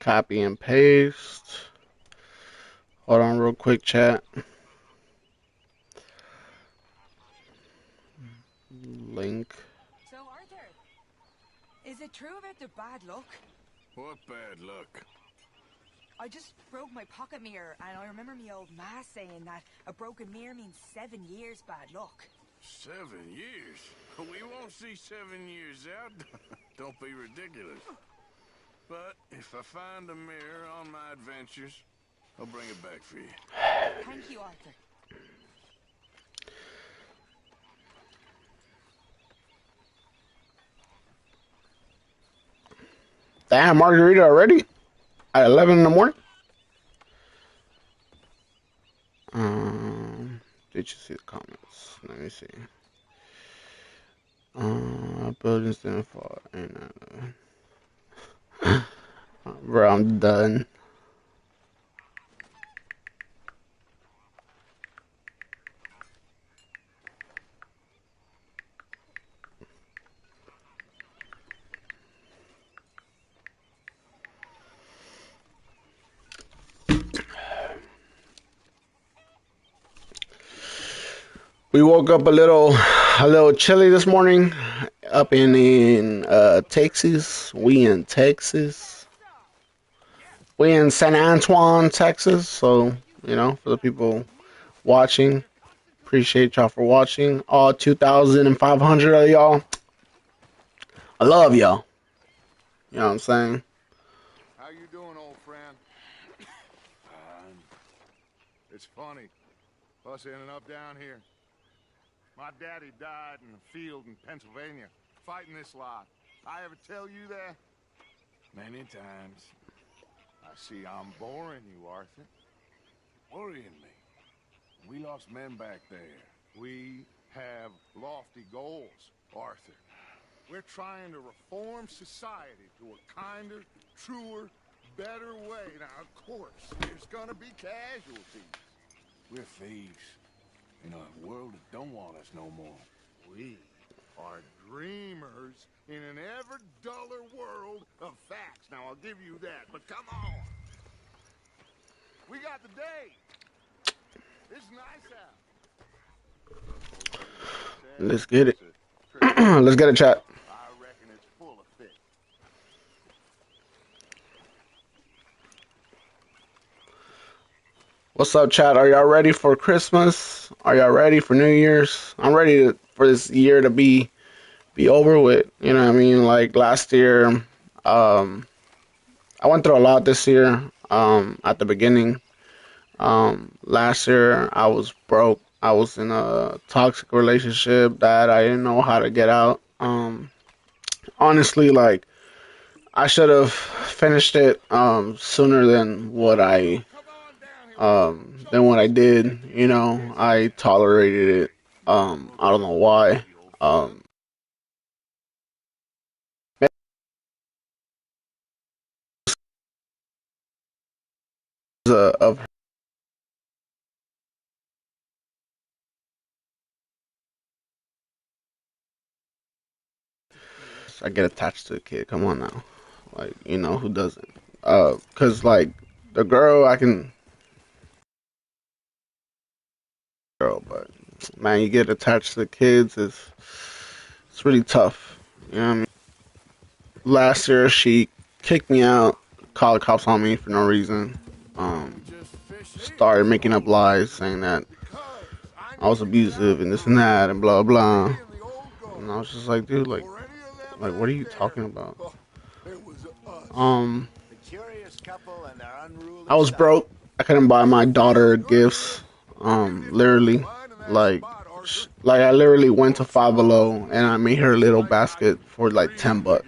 Copy and paste. Hold on real quick, chat. Link. So, Arthur, is it true about the bad luck? What bad luck? I just broke my pocket mirror, and I remember me old ma saying that a broken mirror means 7 years bad luck. 7 years? We won't see 7 years out. Don't be ridiculous. But if I find a mirror on my adventures, I'll bring it back for you. Thank you, Arthur. Damn, margarita already? At 11 in the morning? Did you see the comments? Let me see. Buildings didn't fall. Bro, I'm done. We woke up a little chilly this morning up in Texas. We in Texas. We in San Antoine, Texas. So, you know, for the people watching, appreciate y'all for watching. All 2,500 of y'all. I love y'all. You know what I'm saying? How you doing, old friend? It's funny, us ending up down here. My daddy died in a field in Pennsylvania, fighting this lot. I ever tell you that? Many times. I see I'm boring you, Arthur. Worrying me. We lost men back there. We have lofty goals, Arthur. We're trying to reform society to a kinder, truer, better way. Now, of course, there's gonna be casualties. We're thieves. In a world that don't want us no more. We are dreamers in an ever duller world of facts. Now, I'll give you that, but come on. We got the day. It's nice out. Let's get it. Let's get it, chat. I reckon it's full of fish. What's up, chat? Are y'all ready for Christmas? Are y'all ready for New Year's? I'm ready for this year to be over with. You know what I mean? Like last year, I went through a lot this year. At the beginning, last year I was broke. I was in a toxic relationship that I didn't know how to get out. Honestly, like I should have finished it sooner than what I did. You know, I tolerated it. I don't know why. Of I get attached to the kid. Come on now, like you know who doesn't? Cause like the girl I can girl, but man, you get attached to the kids it's really tough. You know what I mean? Last year she kicked me out, called the cops on me for no reason. Um, Started making up lies saying that I was abusive and this and that and blah blah. And I was just like, dude, like what are you talking about? Um, I was broke. I couldn't buy my daughter gifts. Literally, like, I literally went to Five Below and I made her a little basket for like $10.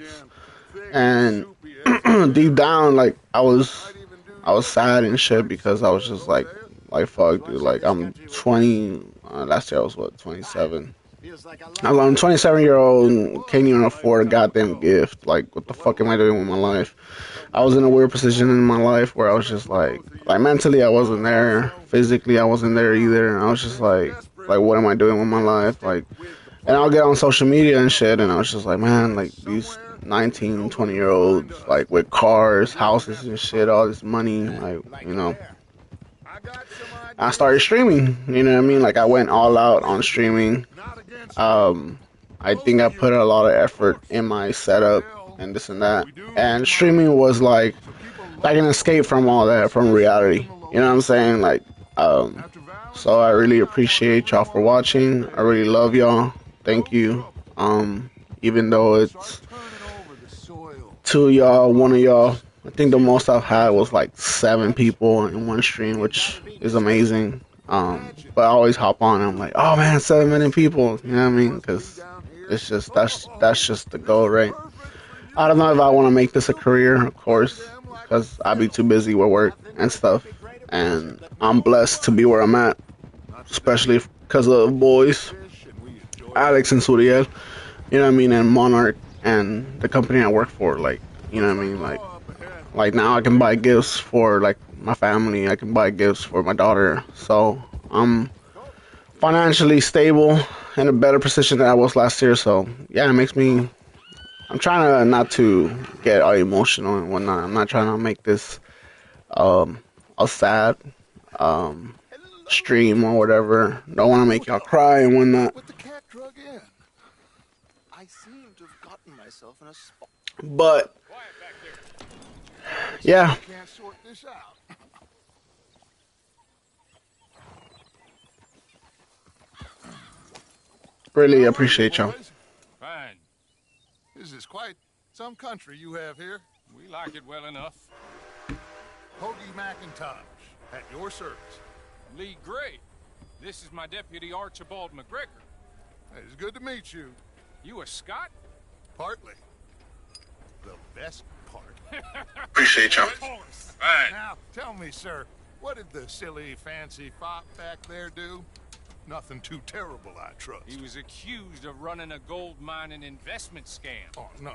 And deep down, like, I was sad and shit because I was just like fuck, dude. Like, I'm 20. Last year I was what, 27. I'm a 27-year old, can't even afford a goddamn gift. Like, what the fuck am I doing with my life? I was in a weird position in my life where I was just like mentally I wasn't there, physically I wasn't there either, and I was just like what am I doing with my life? Like, and I'll get on social media and shit, and I was just like, man, like 19, 20-year olds like with cars, houses, and shit, all this money, like I got some I ideas. started streaming. You know what I mean? Like I went all out on streaming. Not against I think I put a lot of effort in my setup and this and that. And streaming was like an escape from all that, from reality. You know what I'm saying? Like, so I really appreciate y'all for watching. I really love y'all. Thank you. Even though it's two of y'all, one of y'all. I think the most I've had was like 7 people in one stream, which is amazing. But I always hop on and I'm like, oh man, 7 million people. You know what I mean? Because it's just that's just the goal, right? I don't know if I want to make this a career, of course, because I'd be too busy with work and stuff. And I'm blessed to be where I'm at, especially because of the boys, Alex and Suriel. You know what I mean? And Monarch and the company I work for. Like, you know what I mean? Like now I can buy gifts for like my family. I can buy gifts for my daughter. So I'm financially stable in a better position than I was last year. So yeah, it makes me. I'm trying to not to get all emotional and whatnot. I'm not trying to make this a sad um stream or whatever. Don't want to make y'all cry and whatnot. With the cat drug in. I seem to have gotten myself in a spot. But yeah, Can't sort this out. really appreciate y'all. Boys, Fine. this is quite some country you have here. We like it well enough. Hoagie McIntosh, at your service. Lee Gray. This is my deputy Archibald McGregor. It's good to meet you. You a Scot? Partly. The best part. Appreciate y'all. Of course. Fine. Now, tell me, sir, what did the silly, fancy fop back there do? Nothing too terrible, I trust. He was accused of running a gold mining investment scam. Oh, no.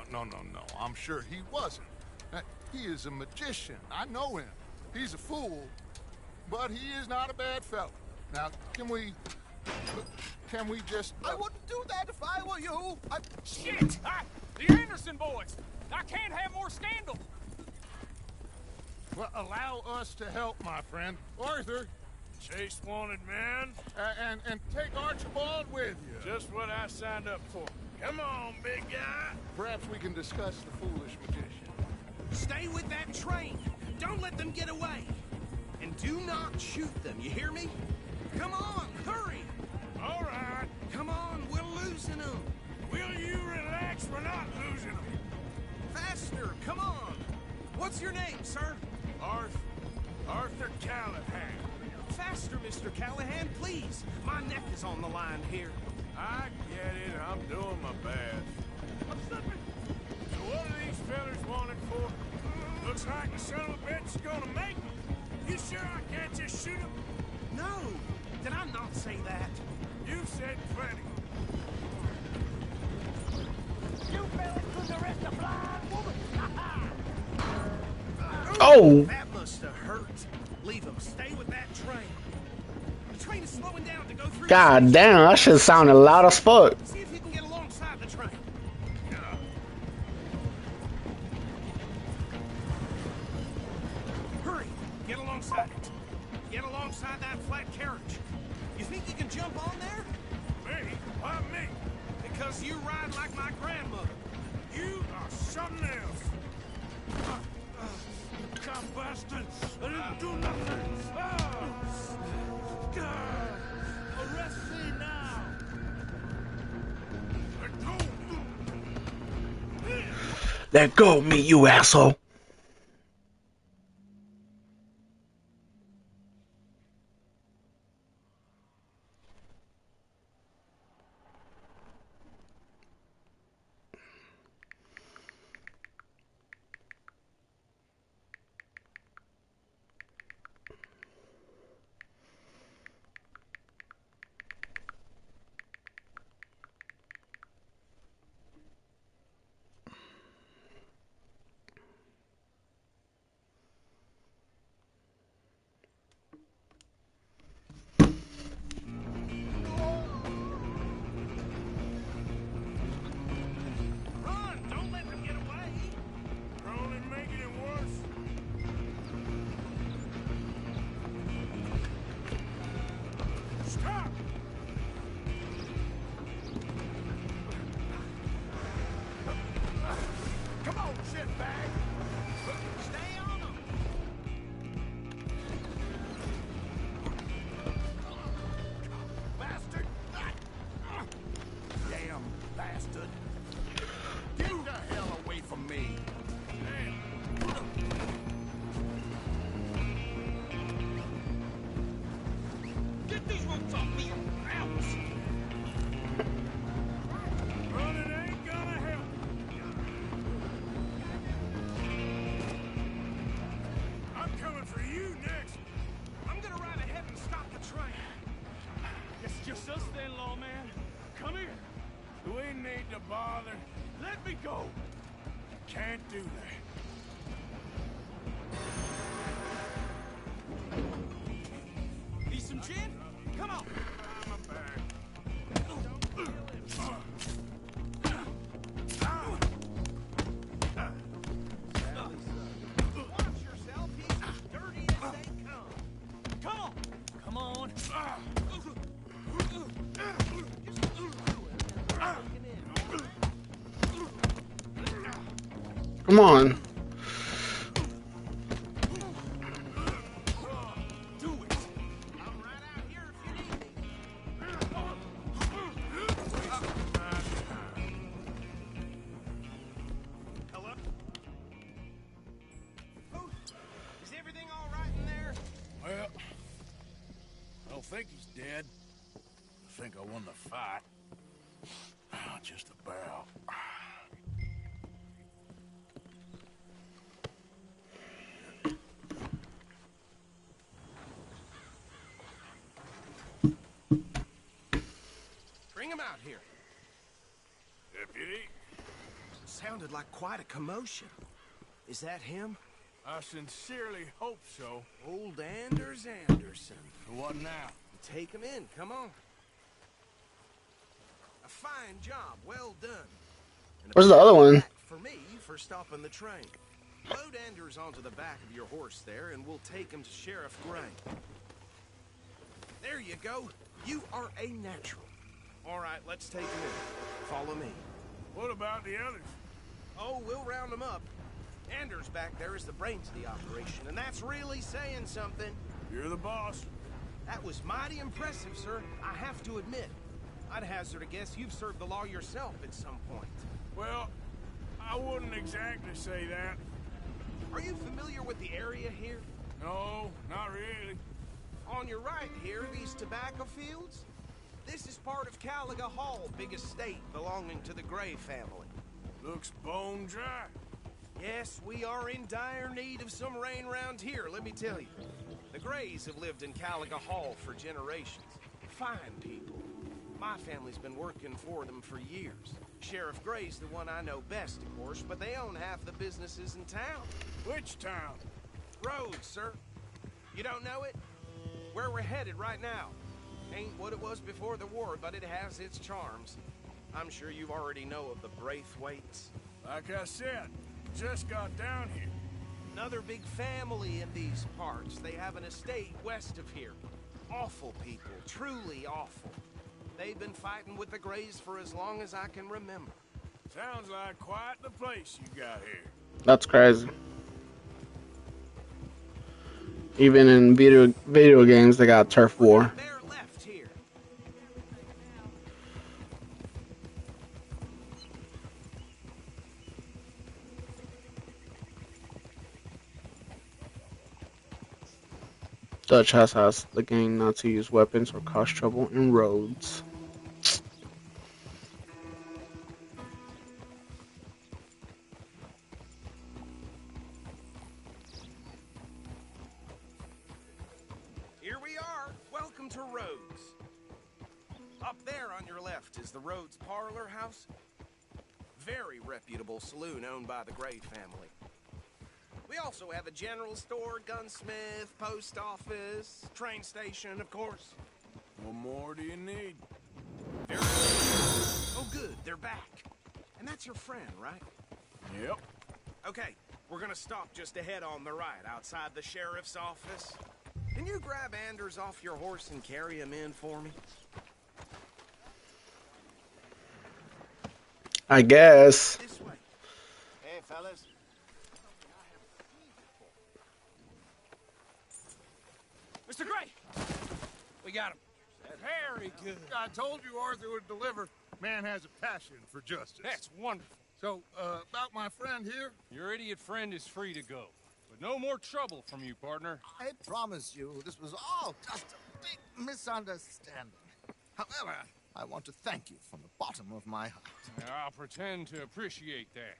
I'm sure he wasn't. He is a magician. I know him. He's a fool, but he is not a bad fellow. Now, can we just... I wouldn't do that if I were you. Shit! The Anderson boys! I can't have more scandal! Well, allow us to help, my friend. Arthur, Chase wanted man. and take Archibald with you. Just what I signed up for. Come on, big guy. Perhaps we can discuss the foolish magician. Stay with that train. Don't let them get away. And do not shoot them, you hear me? Come on, hurry. All right. Come on, we're losing them. Will you relax? We're not losing them. Faster, come on. What's your name, sir? Arthur Callahan. Faster, Mr. Callahan, please. My neck is on the line here. I get it. I'm doing my best. I'm slipping. So what are these fellas wanted for? Looks like the son of a bitch is gonna make me. You sure I can't just shoot him? No, did I not say that? You said plenty. You fellas put the rest of blind woman. Oh, That must have hurt. Leave them. Stay with that train. The train is slowing down to go through. god damn, that shit sounded loud as fuck. See if you can get alongside the train. Hurry! Get alongside it. Get alongside that flat carriage. You think you can jump on there? Me? Why me? Because you ride like my grandmother. You are something else. God bastard! I didn't do nothing. God, arrest me now. Let go of me, you asshole. Get these ropes off me! Ouch! Running ain't gonna help. I'm coming for you next. I'm gonna ride ahead and stop the train. It's just us then, lawman. Come here. Do we need to bother? Let me go. Can't do that. Need some gin? Come on. I'm a bag. Watch yourself. He's as dirty as they come. Come on. Come on. Come on. Do it. I'm right out here if you need me. Hello? Oh, is everything all right in there? Well, I don't think he's dead. I think I won the fight. Just about. Bring him out here. Deputy, Sounded like quite a commotion. Is that him? I sincerely hope so. Old Anders Anderson. What now? Take him in, come on. A fine job, well done. And a Where's the other one? back for me for stopping the train. Load Anders onto the back of your horse there, and we'll take him to Sheriff Gray. There you go. You are a natural. All right, let's take him in. Follow me. What about the others? Oh, we'll round them up. Anders back there is the brains of the operation, and that's really saying something. You're the boss. That was mighty impressive, sir. I have to admit. I'd hazard a guess you've served the law yourself at some point. Well, I wouldn't exactly say that. Are you familiar with the area here? No, not really. On your right here, these tobacco fields? This is part of Caliga Hall, big estate belonging to the Gray family. Looks bone dry. Yes, we are in dire need of some rain round here, let me tell you. The Grays have lived in Caliga Hall for generations. Fine people. My family's been working for them for years. Sheriff Gray's the one I know best, of course, but they own half the businesses in town. Which town? Rhodes, sir. You don't know it? Where we're headed right now. Ain't what it was before the war, but it has its charms. I'm sure you already know of the Braithwaites. Like I said, just got down here. Another big family in these parts. They have an estate west of here. Awful people, truly awful. They've been fighting with the Grays for as long as I can remember. Sounds like quite the place you got here. That's crazy. Even in video games, they got turf war. They're left here. Dutch has asked the gang not to use weapons or cause trouble in roads. Here we are. Welcome to Rhodes. Up there on your left is the Rhodes Parlor House. Very reputable saloon owned by the Gray family. We also have a general store, gunsmith, post office, train station, of course. What more do you need? Oh, good, they're back. And that's your friend, right? Yep. Okay, we're gonna stop just ahead on the right, outside the sheriff's office. Can you grab Anders off your horse and carry him in for me? I guess. This way. Hey, fellas. Mr. Gray! We got him. Very good. I told you Arthur would deliver. Man has a passion for justice. That's wonderful. So, about my friend here, Your idiot friend is free to go. But no more trouble from you, partner. I promise you this was all just a big misunderstanding. However, I want to thank you from the bottom of my heart. I'll pretend to appreciate that.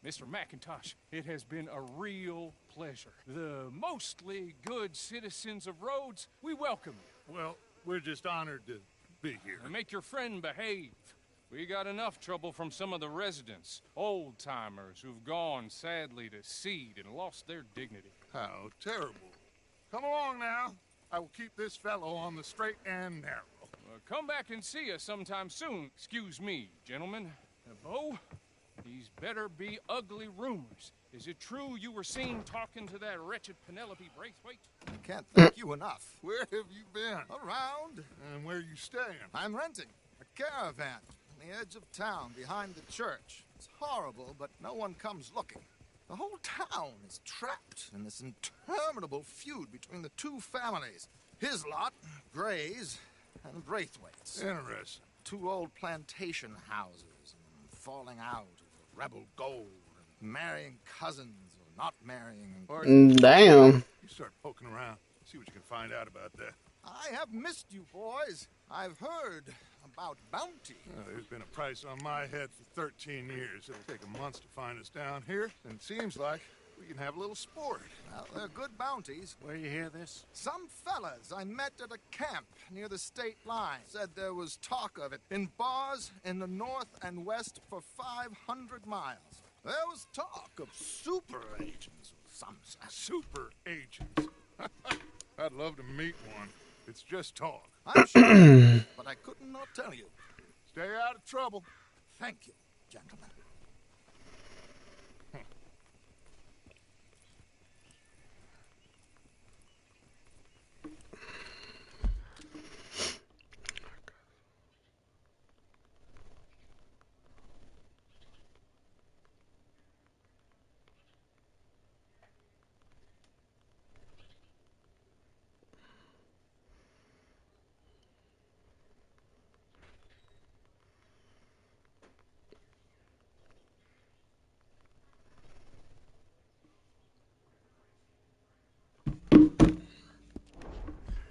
Mr. McIntosh, it has been a real pleasure. The mostly good citizens of Rhodes, we welcome you. Well, we're just honored to be here. And make your friend behave. We got enough trouble from some of the residents, old-timers who've gone, sadly, to seed and lost their dignity. How terrible. Come along now. I will keep this fellow on the straight and narrow. Come back and see us sometime soon. Excuse me, gentlemen. Bo, these better be ugly rumors. Is it true you were seen talking to that wretched Penelope Braithwaite? I can't thank you enough. Where have you been? Around. And where are you staying? I'm renting a caravan on the edge of town behind the church. It's horrible, but no one comes looking. The whole town is trapped in this interminable feud between the two families. His lot, Gray's, and Braithwaite's. Interesting. Two old plantation houses, and falling out over rebel gold, and marrying cousins, or not marrying, or... Damn. You start poking around, see what you can find out about that. I have missed you, boys. I've heard about bounty. There's been a price on my head for 13 years. It'll take a month to find us down here, and it seems like we can have a little sport. Well, they're good bounties. Where you hear this? Some fellas I met at a camp near the state line said there was talk of it in bars in the north and west for 500 miles. There was talk of super agents or some super agents. I'd love to meet one. It's just talk. I'm sure, but I couldn't not tell you. Stay out of trouble. Thank you, gentlemen.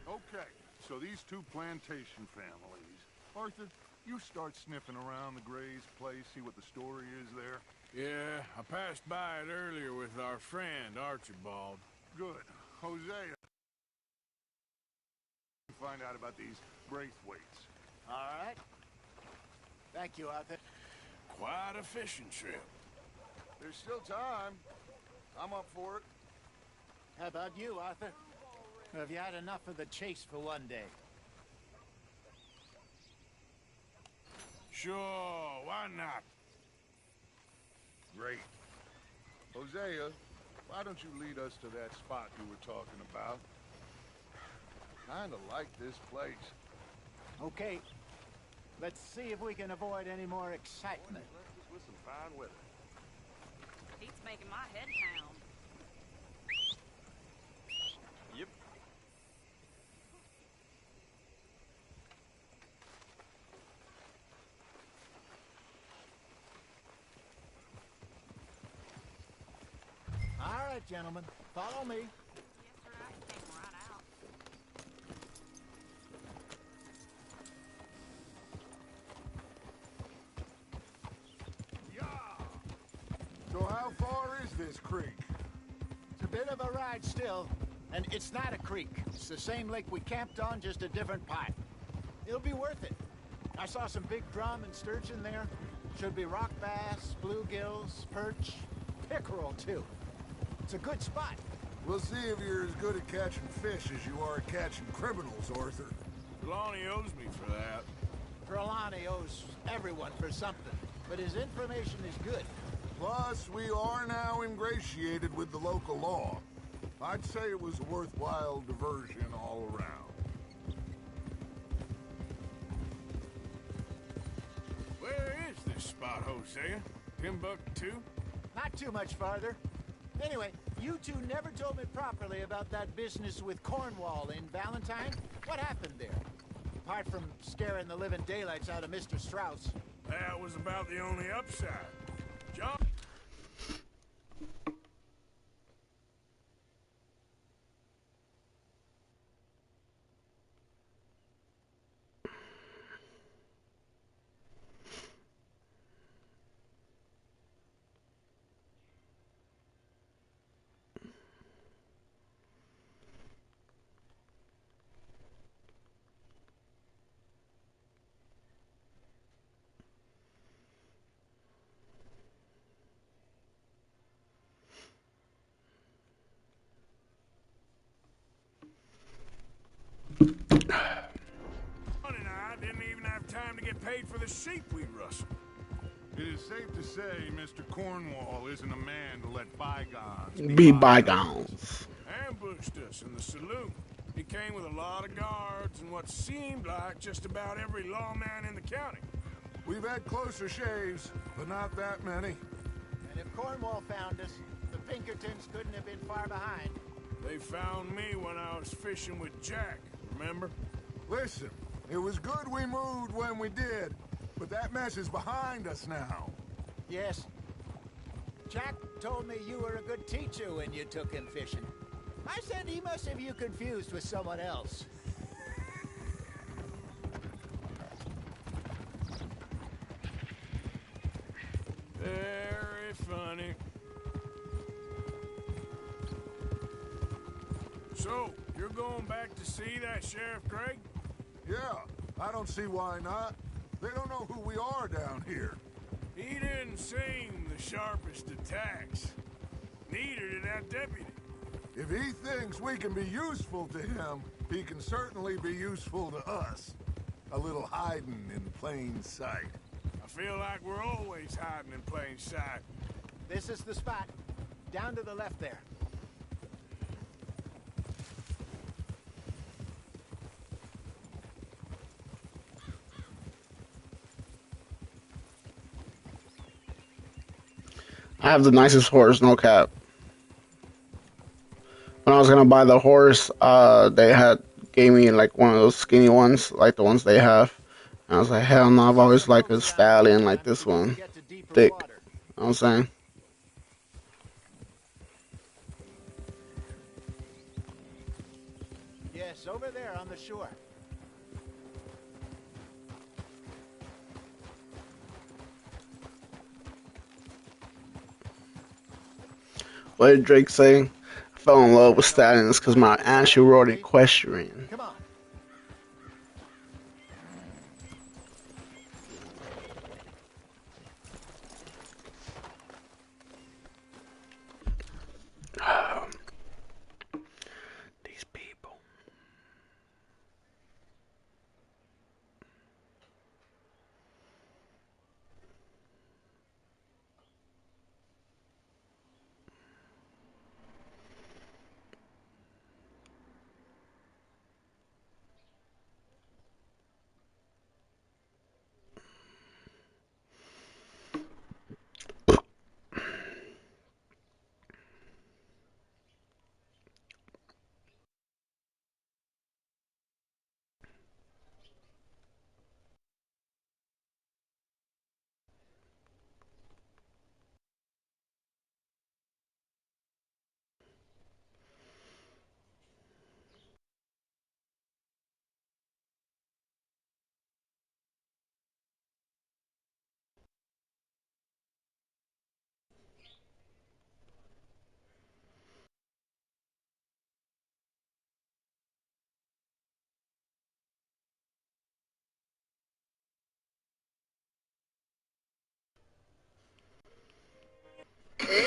Okay, so these two plantation families. Arthur, you start sniffing around the Gray's place, see what the story is there. Yeah, I passed by it earlier with our friend, Archibald. Good. Hosea. Find out about these Braithwaites. All right. Thank you, Arthur. Quite a fishing trip. There's still time. I'm up for it. How about you, Arthur? Or have you had enough of the chase for one day? Sure, why not? Great. Hosea, why don't you lead us to that spot you were talking about? Kinda like this place. Okay. Let's see if we can avoid any more excitement. With some fine weather. He's making my head pound. Yep. All right, gentlemen. Follow me. Yes, sir, I came right out. So how far is this creek? It's a bit of a ride still. And it's not a creek. It's the same lake we camped on, just a different part. It'll be worth it. I saw some big drum and sturgeon there. Should be rock bass, bluegills, perch, pickerel, too. It's a good spot. We'll see if you're as good at catching fish as you are at catching criminals, Arthur. Trelawney owes me for that. Trelawney owes everyone for something, but his information is good. Plus, we are now ingratiated with the local law. I'd say it was a worthwhile diversion all around. Where is this spot, Hosea? Timbuktu? Not too much farther. Anyway, you two never told me properly about that business with Cornwall in Valentine. What happened there? Apart from scaring the living daylights out of Mr. Strauss. That was about the only upside. John... get paid for the sheep we rustle. It is safe to say Mr. Cornwall isn't a man to let bygones Be bygones. bygones. Ambushed us in the saloon. He came with a lot of guards and what seemed like just about every lawman in the county. We've had closer shaves, but not that many. And if Cornwall found us, the Pinkertons couldn't have been far behind. They found me when I was fishing with Jack, remember? Listen, it was good we moved when we did, but that mess is behind us now. Yes. Jack told me you were a good teacher when you took him fishing. I said he must have you confused with someone else. Very funny. So, you're going back to see that Sheriff Craig? Yeah, I don't see why not. They don't know who we are down here. He didn't seem the sharpest attacks. Neither did that deputy. If he thinks we can be useful to him, he can certainly be useful to us. A little hiding in plain sight. I feel like we're always hiding in plain sight. This is the spot. Down to the left there. I have the nicest horse, no cap. When I was gonna buy the horse, they gave me like one of those skinny ones, like the ones they have. And I was like, hell no, I've always liked a stallion like this one, Get to deeper thick. water. You know what I'm saying? Yes, over there on the shore. What did Drake say? I fell in love with stallions because my aunt she rode equestrian. Come on. These people.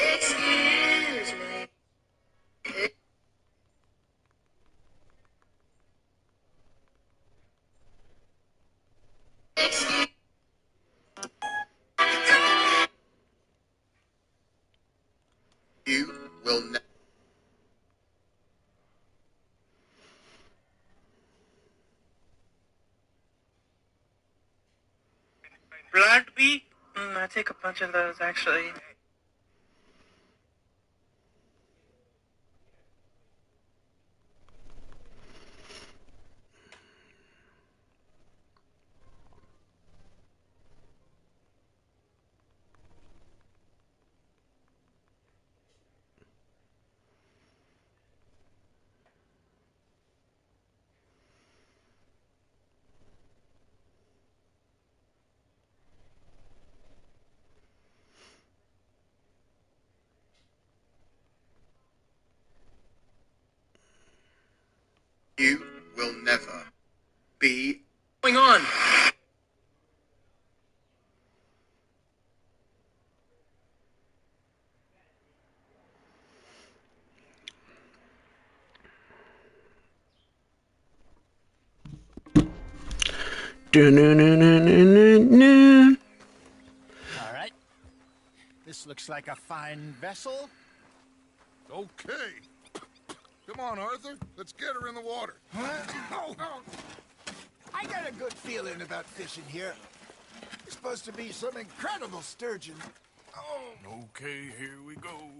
Excuse me. Excuse you will never. Blood bee? I take a bunch of those actually. You will never be. What's going on? Do-do-do-do-do-do-do. All right. This looks like a fine vessel. Okay. Come on, Arthur. Let's get her in the water. Oh. I got a good feeling about fishing here. It's supposed to be some incredible sturgeon. Oh. Okay, here we go.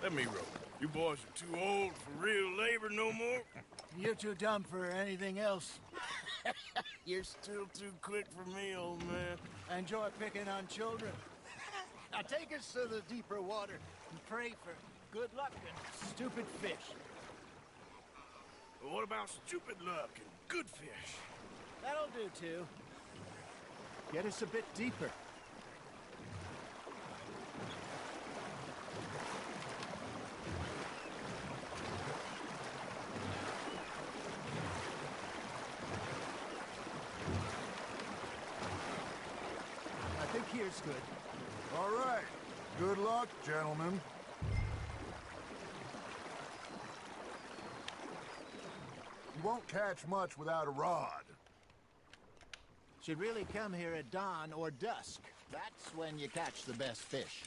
Let me row. You boys are too old for real labor no more. You're too dumb for anything else. You're still too quick for me, old man. I enjoy picking on children. Now take us to the deeper water and pray for good luck and stupid fish. But what about stupid luck and good fish? That'll do, too. Get us a bit deeper. I think here's good. All right. Good luck, gentlemen. You won't catch much without a rod. Should really come here at dawn or dusk. That's when you catch the best fish.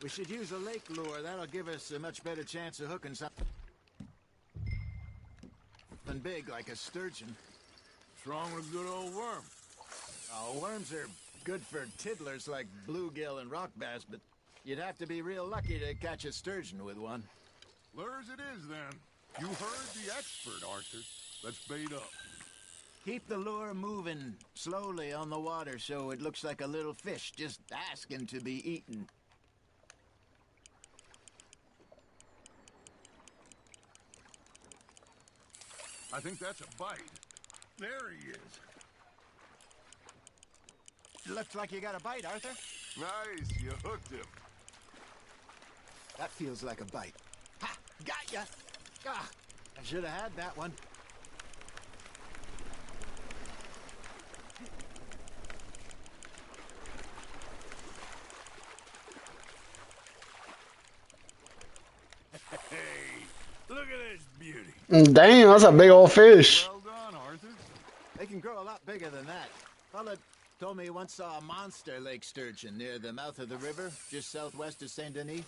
We should use a lake lure. That'll give us a much better chance of hooking something big like a sturgeon. What's wrong with a good old worm? Oh, worms are good for tiddlers like bluegill and rock bass, but you'd have to be real lucky to catch a sturgeon with one. Lures it is, then. You heard the expert, Arthur. Let's bait up. Keep the lure moving slowly on the water so it looks like a little fish just asking to be eaten. I think that's a bite. There he is. Looks like you got a bite, Arthur. Nice, you hooked him. That feels like a bite. Ha! Got ya! Ah, I should have had that one. Hey, look at this beauty. Damn, that's a big old fish. Well done, Arthur. They can grow a lot bigger than that. Fella told me he once saw a monster lake sturgeon near the mouth of the river, just southwest of Saint Denis.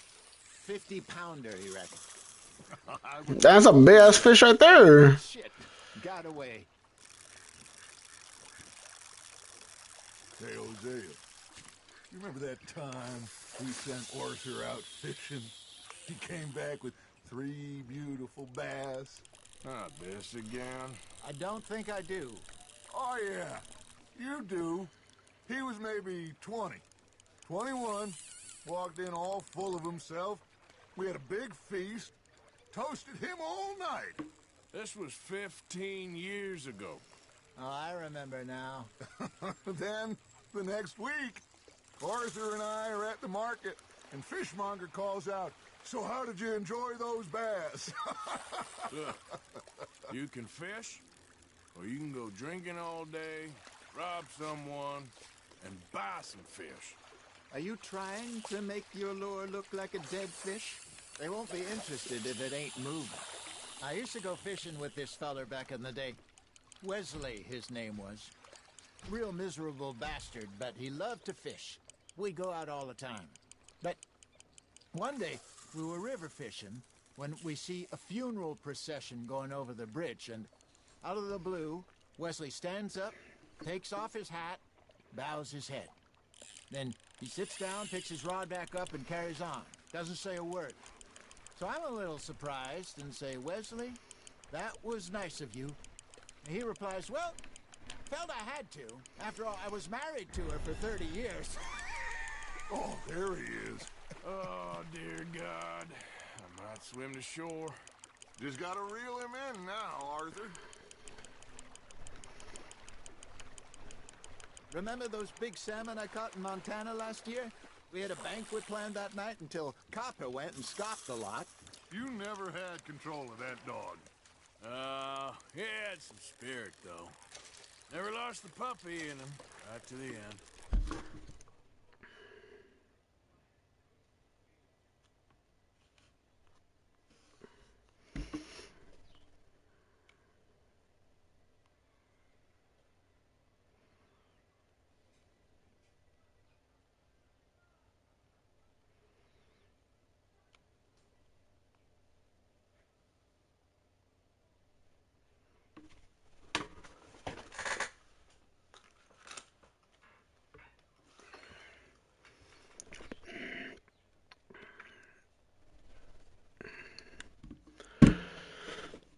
50-pounder, he reckoned. That's a big ass fish right there. Shit, got away. Hey, Hosea, you remember that time we sent Arthur out fishing? He came back with 3 beautiful bass. Not this again. I don't think I do. Oh, yeah, you do. He was maybe 20, 21, walked in all full of himself. We had a big feast, toasted him all night. This was 15 years ago. Oh, I remember now. Then, the next week, Arthur and I are at the market, and Fishmonger calls out, "So how did you enjoy those bass?" Look, you can fish, or you can go drinking all day, rob someone, and buy some fish. Are you trying to make your lure look like a dead fish? They won't be interested if it ain't moving. I used to go fishing with this feller back in the day. Wesley, his name was. Real miserable bastard, but he loved to fish. We go out all the time. But one day, we were river fishing when we see a funeral procession going over the bridge, and out of the blue, Wesley stands up, takes off his hat, bows his head. Then he sits down, picks his rod back up, and carries on. Doesn't say a word. So I'm a little surprised and say, "Wesley, that was nice of you." And he replies, "Well, felt I had to. After all, I was married to her for 30 years. Oh, there he is. Oh, dear God. I might swim to shore. Just gotta reel him in now, Arthur. Remember those big salmon I caught in Montana last year? We had a banquet planned that night until Copper went and scoffed a lot. You never had control of that dog. He had some spirit, though. Never lost the puppy in him, right to the end.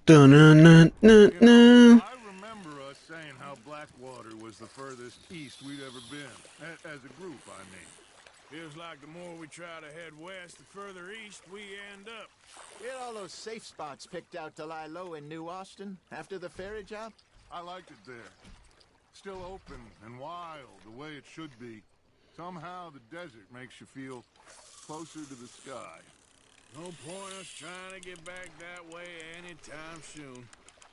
Dun-dun-dun-dun-dun. I remember us saying how Blackwater was the furthest east we'd ever been. As a group, I mean. Feels like the more we try to head west, the further east we end up. We had all those safe spots picked out to lie low in New Austin after the ferry job. I liked it there. Still open and wild, the way it should be. Somehow the desert makes you feel closer to the sky. No point us trying to get back that way anytime soon.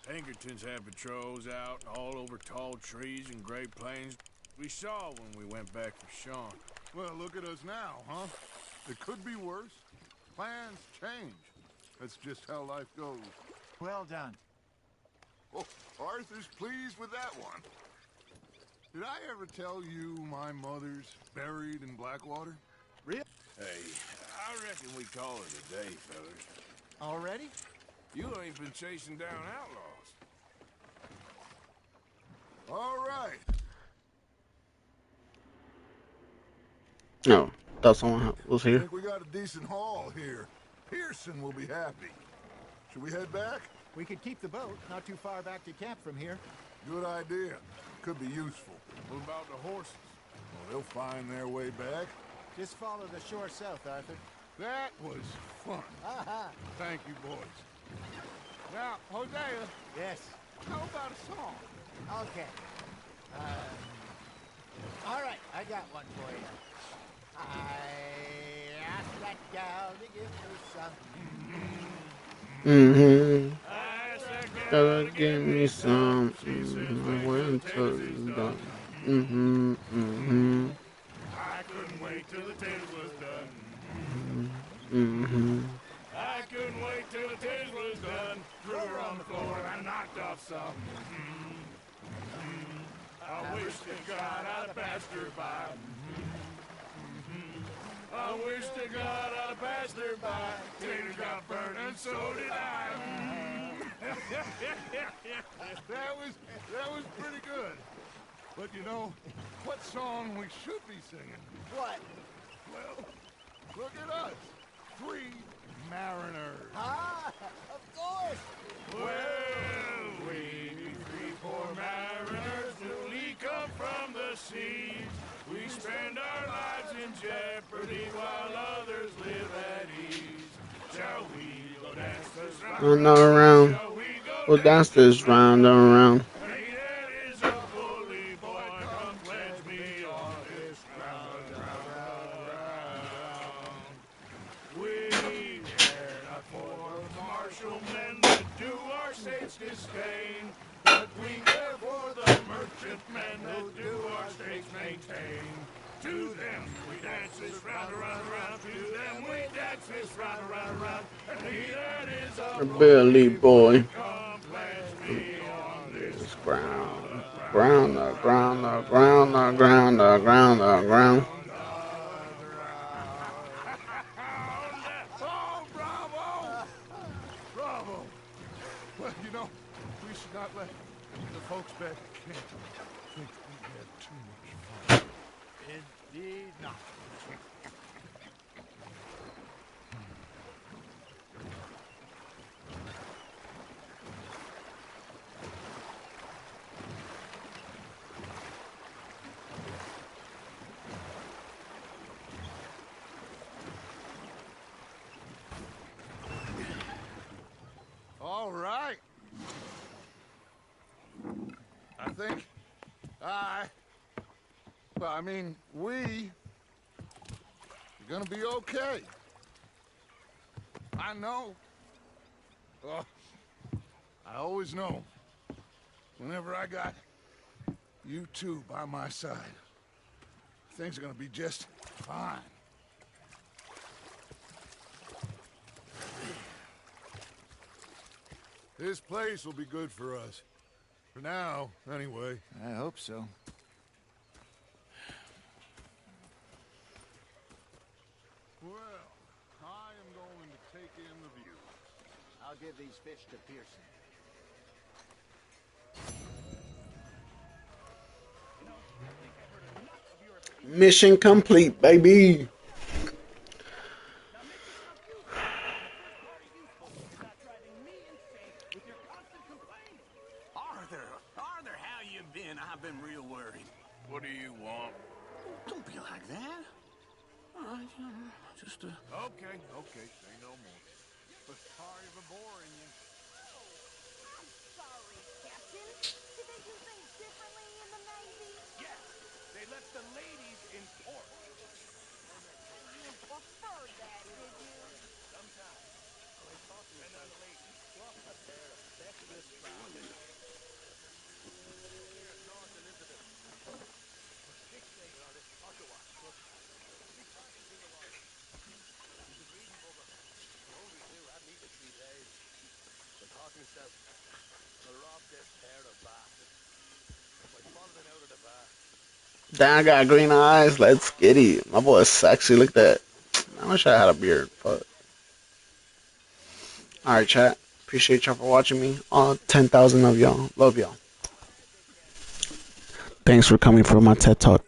Pinkertons had patrols out all over tall trees and Great Plains. We saw when we went back for Sean. Well, look at us now, huh? It could be worse. Plans change. That's just how life goes. Well done. Oh, Arthur's pleased with that one. Did I ever tell you my mother's buried in Blackwater? Really? Hey, I reckon we call it a day, fellas. Already? You ain't been chasing down outlaws. All right. No, thought someone was I here. think we got a decent haul here. Pearson will be happy. Should we head back? We could keep the boat not too far back to camp from here. Good idea. Could be useful. What about the horses? Well, they'll find their way back. Just follow the shore south, Arthur. That was fun. Thank you, boys. Now, Hosea, Yes. how about a song? Okay. All right, I got one for you. I asked that gal to give me some. Gotta give me some. I went to the. I couldn't wait till the taste was done. I couldn't wait till the taste was done. Threw her on the floor and I knocked off some. I wish to God I'd passed her by. I wish to God I'd passed her by. Tater got burned and so did I. That was pretty good. But you know, what song we should be singing? What? Well, look at us. 3 mariners. Ah, of course. Well, we 3 poor mariners newly come from the seas. We spend our lives in jeopardy while others live at ease. Shall we go dance this round Around. Shall we go Well, that's this round and around. Hey, that is a bully boy. Come pledge me on this round. We care not for the martial men that do our states disdain, but we care for the merchantmen that do our states maintain. To them we dance this round, around, around. To them we dance this round, around, around. And he that is a Billy boy. come pledge me on this Ground. Ground, the ground, the ground, the ground, the ground, the ground. Oh, bravo! Bravo! Well, you know, we should not let the folks back at camp think we had too much fun. Indeed not. All right. I think we are gonna be okay. I know. Oh, I always know. Whenever I got you two by my side, things are gonna be just fine. This place will be good for us. For now, anyway. I hope so. Well, I am going to take in the view. I'll give these fish to Pearson. Mission complete, baby. I've been real worried. What do you want? Don't be like that. Just Okay, say no more. but sorry for boring you. Sorry, Captain. Did they do things differently in the Navy? Yes, they let the ladies in port. You preferred that, did you? Sometimes. They taught me and the ladies. What a pair of sexless trousers. Here at North Elizabeth. For 6 days on this Ottawa. Look, we talking to the water. You could read him, Bubba. I'm hungry too. I haven't eaten in 3 days. The talking himself. I robbed this pair of bastards. I followed them out of the bar. Damn, I got green eyes. Let's get it. My boy is sexy. Look at that. I wish I had a beard. But all right, chat. Appreciate y'all for watching me. All 10,000 of y'all. Love y'all. Thanks for coming for my TED Talk.